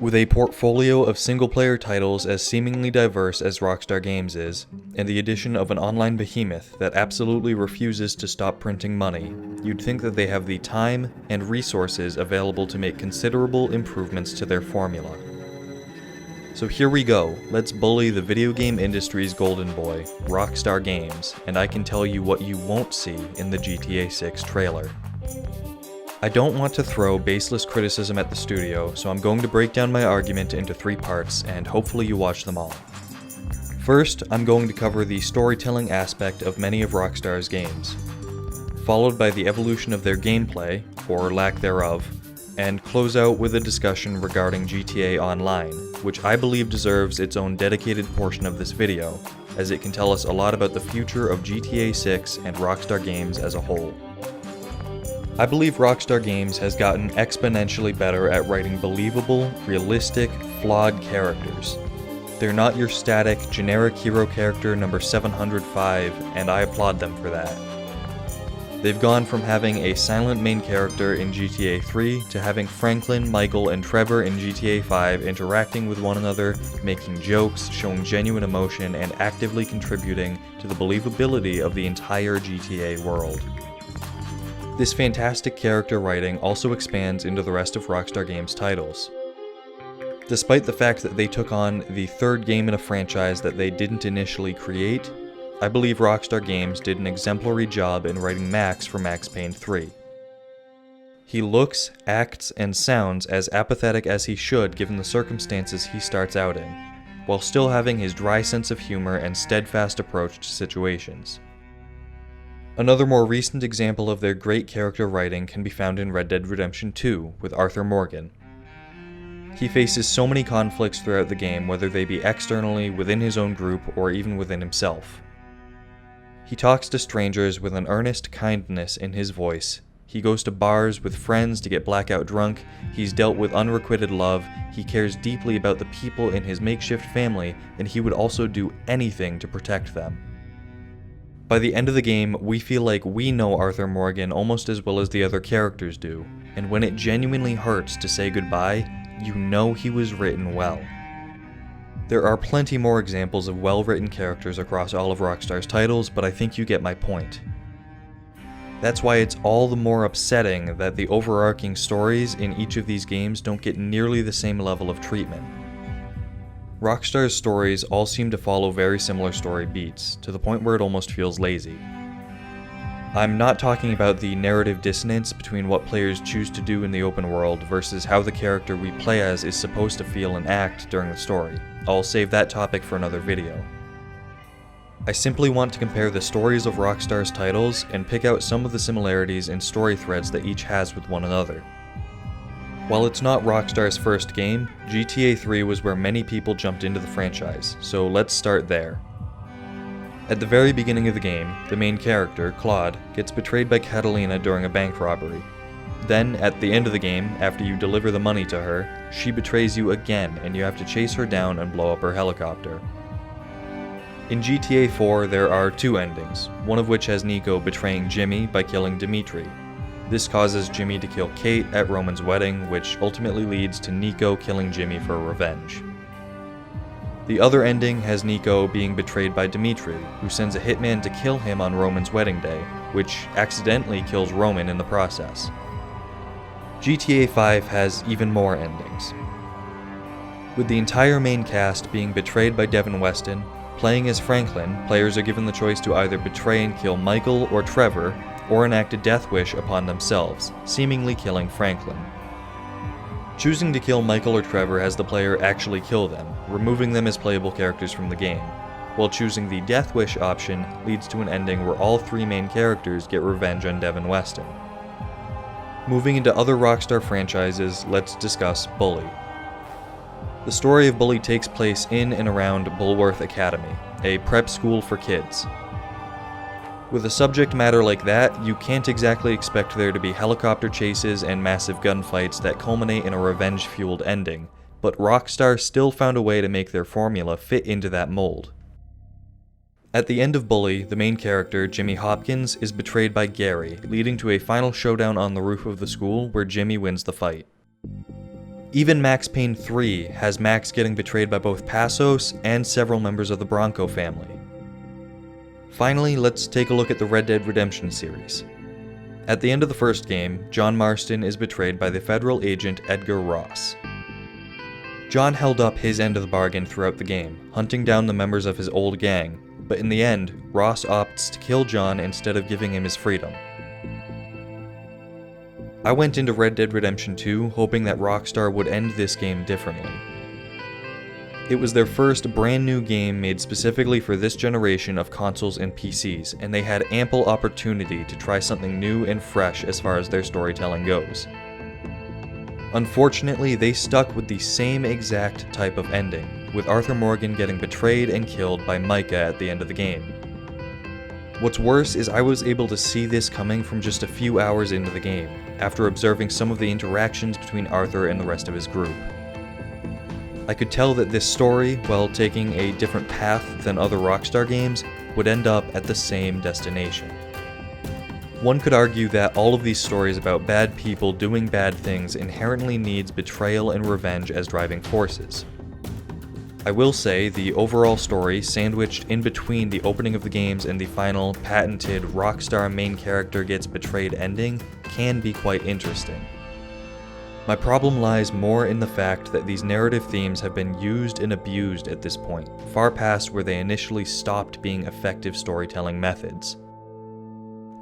With a portfolio of single-player titles as seemingly diverse as Rockstar Games is, and the addition of an online behemoth that absolutely refuses to stop printing money, you'd think that they have the time and resources available to make considerable improvements to their formula. So here we go, let's bully the video game industry's golden boy, Rockstar Games, and I can tell you what you won't see in the GTA 6 trailer. I don't want to throw baseless criticism at the studio, so I'm going to break down my argument into 3 parts, and hopefully you watch them all. First, I'm going to cover the storytelling aspect of many of Rockstar's games, followed by the evolution of their gameplay, or lack thereof, and close out with a discussion regarding GTA Online, which I believe deserves its own dedicated portion of this video, as it can tell us a lot about the future of GTA 6 and Rockstar Games as a whole. I believe Rockstar Games has gotten exponentially better at writing believable, realistic, flawed characters. They're not your static, generic hero character number 705, and I applaud them for that. They've gone from having a silent main character in GTA 3 to having Franklin, Michael, and Trevor in GTA 5 interacting with one another, making jokes, showing genuine emotion, and actively contributing to the believability of the entire GTA world. This fantastic character writing also expands into the rest of Rockstar Games' titles. Despite the fact that they took on the 3rd game in a franchise that they didn't initially create, I believe Rockstar Games did an exemplary job in writing Max for Max Payne 3. He looks, acts, and sounds as apathetic as he should given the circumstances he starts out in, while still having his dry sense of humor and steadfast approach to situations. Another more recent example of their great character writing can be found in Red Dead Redemption 2 with Arthur Morgan. He faces so many conflicts throughout the game, whether they be externally, within his own group, or even within himself. He talks to strangers with an earnest kindness in his voice. He goes to bars with friends to get blackout drunk, he's dealt with unrequited love, he cares deeply about the people in his makeshift family, and he would also do anything to protect them. By the end of the game, we feel like we know Arthur Morgan almost as well as the other characters do, and when it genuinely hurts to say goodbye, you know he was written well. There are plenty more examples of well-written characters across all of Rockstar's titles, but I think you get my point. That's why it's all the more upsetting that the overarching stories in each of these games don't get nearly the same level of treatment. Rockstar's stories all seem to follow very similar story beats, to the point where it almost feels lazy. I'm not talking about the narrative dissonance between what players choose to do in the open world versus how the character we play as is supposed to feel and act during the story. I'll save that topic for another video. I simply want to compare the stories of Rockstar's titles and pick out some of the similarities and story threads that each has with one another. While it's not Rockstar's first game, GTA 3 was where many people jumped into the franchise, so let's start there. At the very beginning of the game, the main character, Claude, gets betrayed by Catalina during a bank robbery. Then, at the end of the game, after you deliver the money to her, she betrays you again and you have to chase her down and blow up her helicopter. In GTA 4, there are 2 endings, one of which has Nico betraying Jimmy by killing Dimitri. This causes Jimmy to kill Kate at Roman's wedding, which ultimately leads to Nico killing Jimmy for revenge. The other ending has Nico being betrayed by Dimitri, who sends a hitman to kill him on Roman's wedding day, which accidentally kills Roman in the process. GTA 5 has even more endings. With the entire main cast being betrayed by Devin Weston, playing as Franklin, players are given the choice to either betray and kill Michael or Trevor, or enact a death wish upon themselves, seemingly killing Franklin. Choosing to kill Michael or Trevor has the player actually kill them, removing them as playable characters from the game, while choosing the death wish option leads to an ending where all 3 main characters get revenge on Devin Weston. Moving into other Rockstar franchises, let's discuss Bully. The story of Bully takes place in and around Bulworth Academy, a prep school for kids. With a subject matter like that, you can't exactly expect there to be helicopter chases and massive gunfights that culminate in a revenge-fueled ending, but Rockstar still found a way to make their formula fit into that mold. At the end of Bully, the main character, Jimmy Hopkins, is betrayed by Gary, leading to a final showdown on the roof of the school where Jimmy wins the fight. Even Max Payne 3 has Max getting betrayed by both Passos and several members of the Bronco family. Finally, let's take a look at the Red Dead Redemption series. At the end of the first game, John Marston is betrayed by the federal agent Edgar Ross. John held up his end of the bargain throughout the game, hunting down the members of his old gang, but in the end, Ross opts to kill John instead of giving him his freedom. I went into Red Dead Redemption 2 hoping that Rockstar would end this game differently. It was their first brand new game made specifically for this generation of consoles and PCs, and they had ample opportunity to try something new and fresh as far as their storytelling goes. Unfortunately, they stuck with the same exact type of ending, with Arthur Morgan getting betrayed and killed by Micah at the end of the game. What's worse is I was able to see this coming from just a few hours into the game, after observing some of the interactions between Arthur and the rest of his group. I could tell that this story, while taking a different path than other Rockstar games, would end up at the same destination. One could argue that all of these stories about bad people doing bad things inherently needs betrayal and revenge as driving forces. I will say the overall story, sandwiched in between the opening of the games and the final, patented Rockstar main character gets betrayed ending, can be quite interesting. My problem lies more in the fact that these narrative themes have been used and abused at this point, far past where they initially stopped being effective storytelling methods.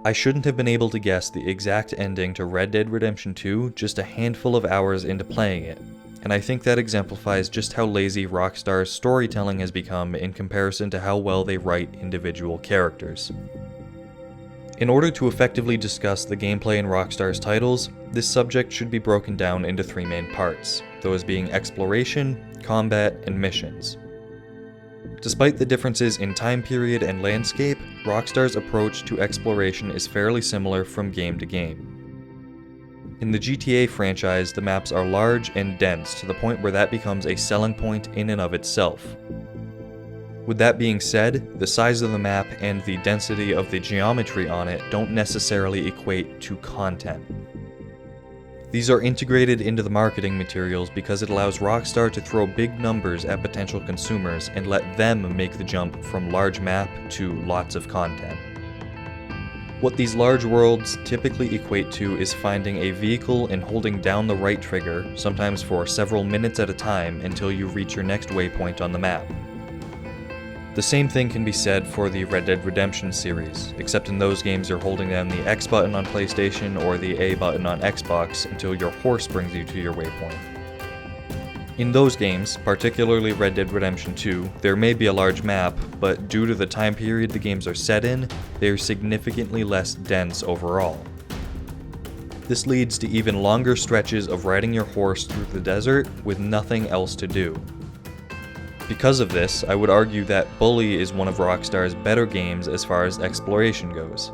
I shouldn't have been able to guess the exact ending to Red Dead Redemption 2 just a handful of hours into playing it, and I think that exemplifies just how lazy Rockstar's storytelling has become in comparison to how well they write individual characters. In order to effectively discuss the gameplay in Rockstar's titles, this subject should be broken down into three main parts, those being exploration, combat, and missions. Despite the differences in time period and landscape, Rockstar's approach to exploration is fairly similar from game to game. In the GTA franchise, the maps are large and dense to the point where that becomes a selling point in and of itself. With that being said, the size of the map and the density of the geometry on it don't necessarily equate to content. These are integrated into the marketing materials because it allows Rockstar to throw big numbers at potential consumers and let them make the jump from large map to lots of content. What these large worlds typically equate to is finding a vehicle and holding down the right trigger, sometimes for several minutes at a time, until you reach your next waypoint on the map. The same thing can be said for the Red Dead Redemption series, except in those games you're holding down the X button on PlayStation or the A button on Xbox until your horse brings you to your waypoint. In those games, particularly Red Dead Redemption 2, there may be a large map, but due to the time period the games are set in, they are significantly less dense overall. This leads to even longer stretches of riding your horse through the desert with nothing else to do. Because of this, I would argue that Bully is one of Rockstar's better games as far as exploration goes.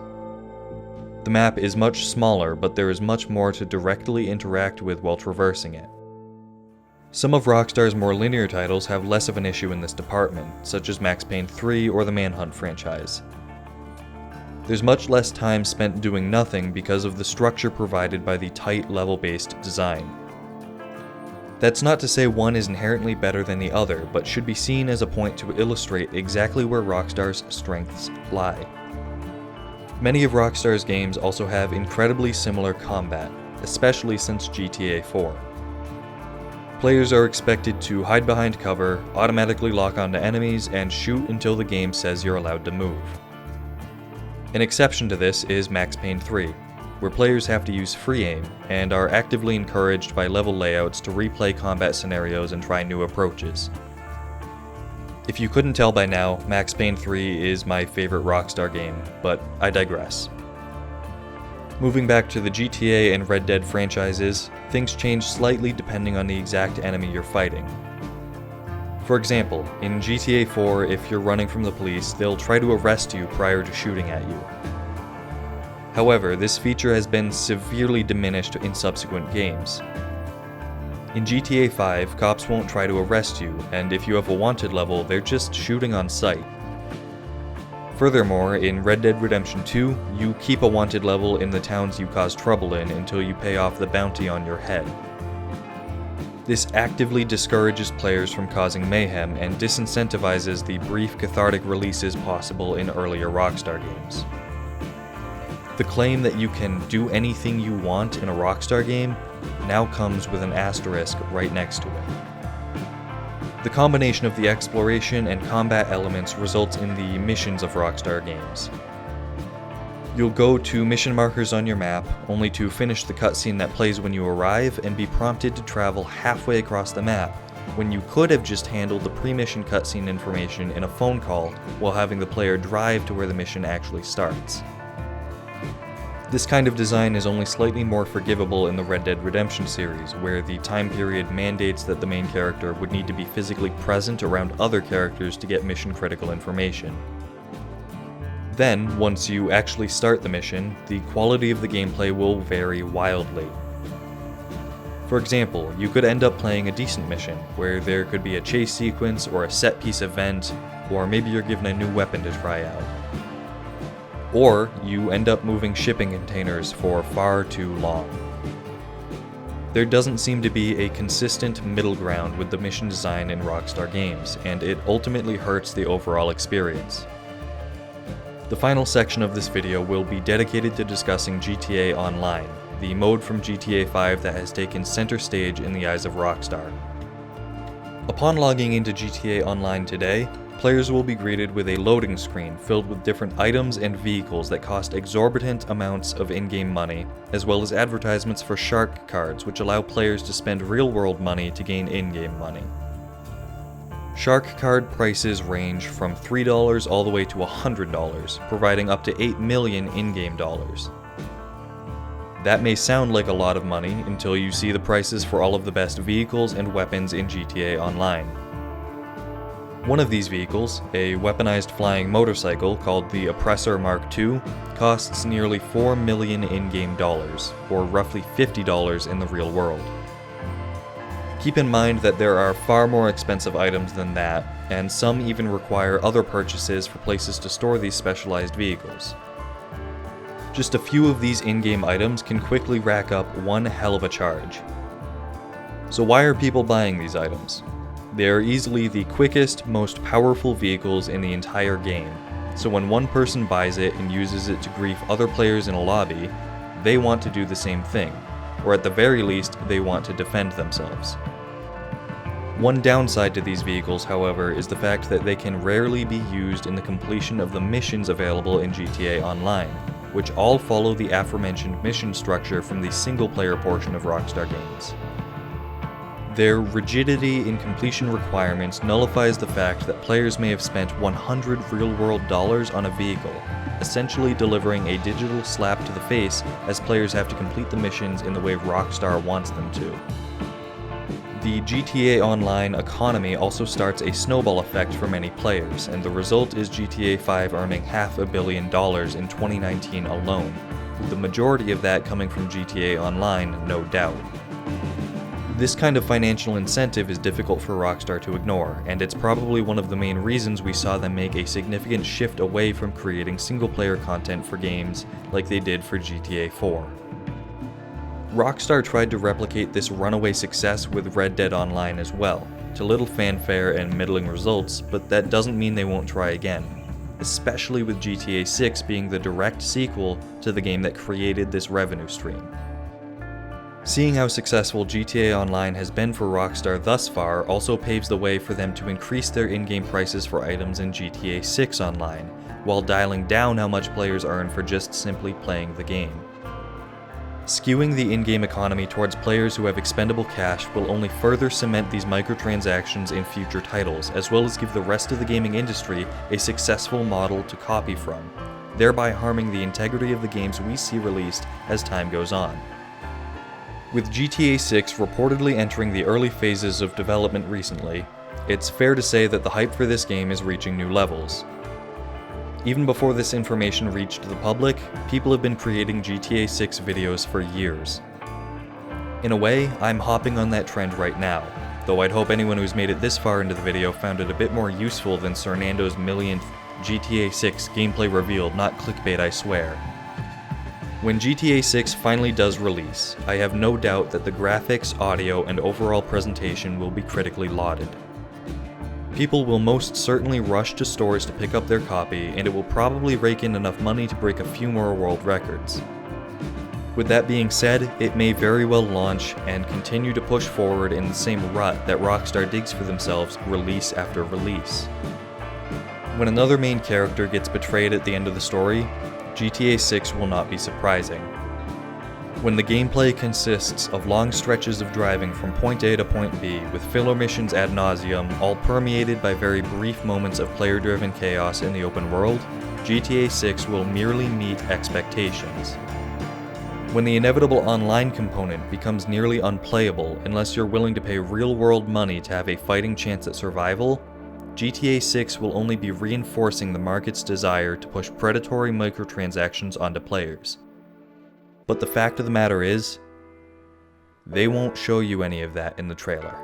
The map is much smaller, but there is much more to directly interact with while traversing it. Some of Rockstar's more linear titles have less of an issue in this department, such as Max Payne 3 or the Manhunt franchise. There's much less time spent doing nothing because of the structure provided by the tight level-based design. That's not to say one is inherently better than the other, but should be seen as a point to illustrate exactly where Rockstar's strengths lie. Many of Rockstar's games also have incredibly similar combat, especially since GTA 4. Players are expected to hide behind cover, automatically lock onto enemies, and shoot until the game says you're allowed to move. An exception to this is Max Payne 3, where players have to use free aim, and are actively encouraged by level layouts to replay combat scenarios and try new approaches. If you couldn't tell by now, Max Payne 3 is my favorite Rockstar game, but I digress. Moving back to the GTA and Red Dead franchises, things change slightly depending on the exact enemy you're fighting. For example, in GTA 4, if you're running from the police, they'll try to arrest you prior to shooting at you. However, this feature has been severely diminished in subsequent games. In GTA 5, cops won't try to arrest you, and if you have a wanted level, they're just shooting on sight. Furthermore, in Red Dead Redemption 2, you keep a wanted level in the towns you cause trouble in until you pay off the bounty on your head. This actively discourages players from causing mayhem and disincentivizes the brief cathartic releases possible in earlier Rockstar games. The claim that you can do anything you want in a Rockstar game now comes with an asterisk right next to it. The combination of the exploration and combat elements results in the missions of Rockstar games. You'll go to mission markers on your map, only to finish the cutscene that plays when you arrive and be prompted to travel halfway across the map, when you could have just handled the pre-mission cutscene information in a phone call while having the player drive to where the mission actually starts. This kind of design is only slightly more forgivable in the Red Dead Redemption series, where the time period mandates that the main character would need to be physically present around other characters to get mission-critical information. Then, once you actually start the mission, the quality of the gameplay will vary wildly. For example, you could end up playing a decent mission, where there could be a chase sequence or a set-piece event, or maybe you're given a new weapon to try out. Or you end up moving shipping containers for far too long. There doesn't seem to be a consistent middle ground with the mission design in Rockstar Games, and it ultimately hurts the overall experience. The final section of this video will be dedicated to discussing GTA Online, the mode from GTA 5 that has taken center stage in the eyes of Rockstar. Upon logging into GTA Online today, players will be greeted with a loading screen filled with different items and vehicles that cost exorbitant amounts of in-game money, as well as advertisements for shark cards which allow players to spend real-world money to gain in-game money. Shark card prices range from $3 all the way to $100, providing up to 8 million in-game dollars. That may sound like a lot of money until you see the prices for all of the best vehicles and weapons in GTA Online. One of these vehicles, a weaponized flying motorcycle called the Oppressor Mark II, costs nearly 4 million in-game dollars, or roughly $50 in the real world. Keep in mind that there are far more expensive items than that, and some even require other purchases for places to store these specialized vehicles. Just a few of these in-game items can quickly rack up one hell of a charge. So why are people buying these items? They are easily the quickest, most powerful vehicles in the entire game, so when one person buys it and uses it to grief other players in a lobby, they want to do the same thing, or at the very least, they want to defend themselves. One downside to these vehicles, however, is the fact that they can rarely be used in the completion of the missions available in GTA Online, which all follow the aforementioned mission structure from the single-player portion of Rockstar Games. Their rigidity in completion requirements nullifies the fact that players may have spent 100 real-world dollars on a vehicle, essentially delivering a digital slap to the face as players have to complete the missions in the way Rockstar wants them to. The GTA Online economy also starts a snowball effect for many players, and the result is GTA 5 earning $500 million in 2019 alone, with the majority of that coming from GTA Online, no doubt. This kind of financial incentive is difficult for Rockstar to ignore, and it's probably one of the main reasons we saw them make a significant shift away from creating single-player content for games like they did for GTA 4. Rockstar tried to replicate this runaway success with Red Dead Online as well, to little fanfare and middling results, but that doesn't mean they won't try again, especially with GTA 6 being the direct sequel to the game that created this revenue stream. Seeing how successful GTA Online has been for Rockstar thus far also paves the way for them to increase their in-game prices for items in GTA 6 Online, while dialing down how much players earn for just simply playing the game. Skewing the in-game economy towards players who have expendable cash will only further cement these microtransactions in future titles, as well as give the rest of the gaming industry a successful model to copy from, thereby harming the integrity of the games we see released as time goes on. With GTA 6 reportedly entering the early phases of development recently, it's fair to say that the hype for this game is reaching new levels. Even before this information reached the public, people have been creating GTA 6 videos for years. In a way, I'm hopping on that trend right now, though I'd hope anyone who's made it this far into the video found it a bit more useful than Cernando's millionth GTA 6 gameplay revealed, not clickbait I swear. When GTA 6 finally does release, I have no doubt that the graphics, audio, and overall presentation will be critically lauded. People will most certainly rush to stores to pick up their copy, and it will probably rake in enough money to break a few more world records. With that being said, it may very well launch and continue to push forward in the same rut that Rockstar digs for themselves release after release. When another main character gets betrayed at the end of the story, GTA 6 will not be surprising. When the gameplay consists of long stretches of driving from point A to point B with filler missions ad nauseum, all permeated by very brief moments of player-driven chaos in the open world, GTA 6 will merely meet expectations. When the inevitable online component becomes nearly unplayable unless you're willing to pay real-world money to have a fighting chance at survival, GTA 6 will only be reinforcing the market's desire to push predatory microtransactions onto players. But the fact of the matter is, they won't show you any of that in the trailer.